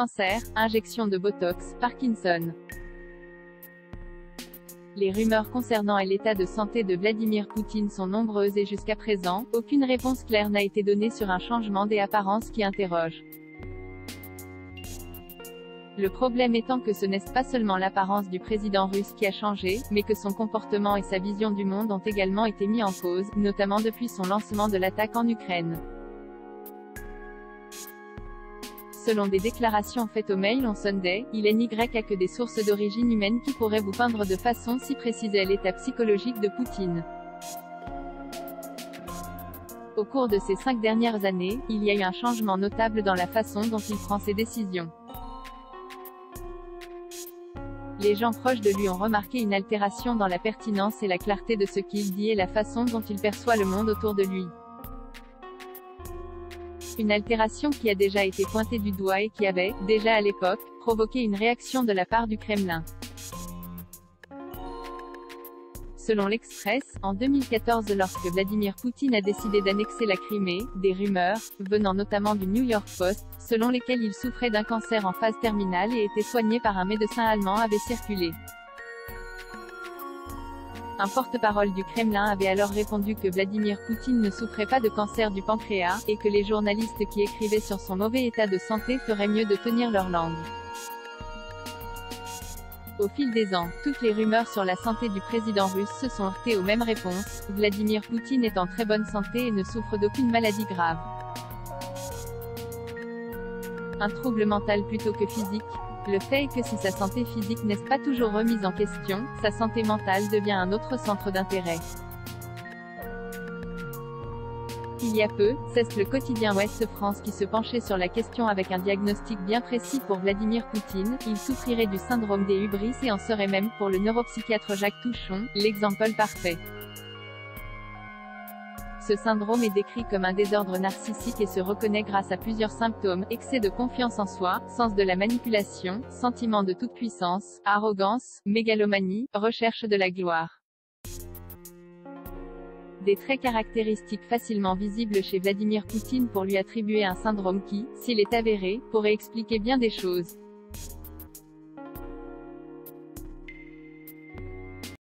cancer, injection de Botox, Parkinson. Les rumeurs concernant l'état de santé de Vladimir Poutine sont nombreuses et jusqu'à présent, aucune réponse claire n'a été donnée sur un changement des apparences qui interroge. Le problème étant que ce n'est pas seulement l'apparence du président russe qui a changé, mais que son comportement et sa vision du monde ont également été mis en cause, notamment depuis son lancement de l'attaque en Ukraine. Selon des déclarations faites au Mail on Sunday, il n'y a que des sources d'origine humaine qui pourraient vous peindre de façon si précise l'état psychologique de Poutine. Au cours de ces 5 dernières années, il y a eu un changement notable dans la façon dont il prend ses décisions. Les gens proches de lui ont remarqué une altération dans la pertinence et la clarté de ce qu'il dit et la façon dont il perçoit le monde autour de lui. Une altération qui a déjà été pointée du doigt et qui avait, déjà à l'époque, provoqué une réaction de la part du Kremlin. Selon l'Express, en 2014 lorsque Vladimir Poutine a décidé d'annexer la Crimée, des rumeurs, venant notamment du New York Post, selon lesquelles il souffrait d'un cancer en phase terminale et était soigné par un médecin allemand avaient circulé. Un porte-parole du Kremlin avait alors répondu que Vladimir Poutine ne souffrait pas de cancer du pancréas, et que les journalistes qui écrivaient sur son mauvais état de santé feraient mieux de tenir leur langue. Au fil des ans, toutes les rumeurs sur la santé du président russe se sont heurtées aux mêmes réponses. Vladimir Poutine est en très bonne santé et ne souffre d'aucune maladie grave. Un trouble mental plutôt que physique. Le fait est que si sa santé physique n'est pas toujours remise en question, sa santé mentale devient un autre centre d'intérêt. Il y a peu, c'est le quotidien Ouest France qui se penchait sur la question avec un diagnostic bien précis pour Vladimir Poutine. Il souffrirait du syndrome des hubris et en serait même, pour le neuropsychiatre Jacques Touchon, l'exemple parfait. Ce syndrome est décrit comme un désordre narcissique et se reconnaît grâce à plusieurs symptômes: excès de confiance en soi, sens de la manipulation, sentiment de toute puissance, arrogance, mégalomanie, recherche de la gloire. Des traits caractéristiques facilement visibles chez Vladimir Poutine pour lui attribuer un syndrome qui, s'il est avéré, pourrait expliquer bien des choses.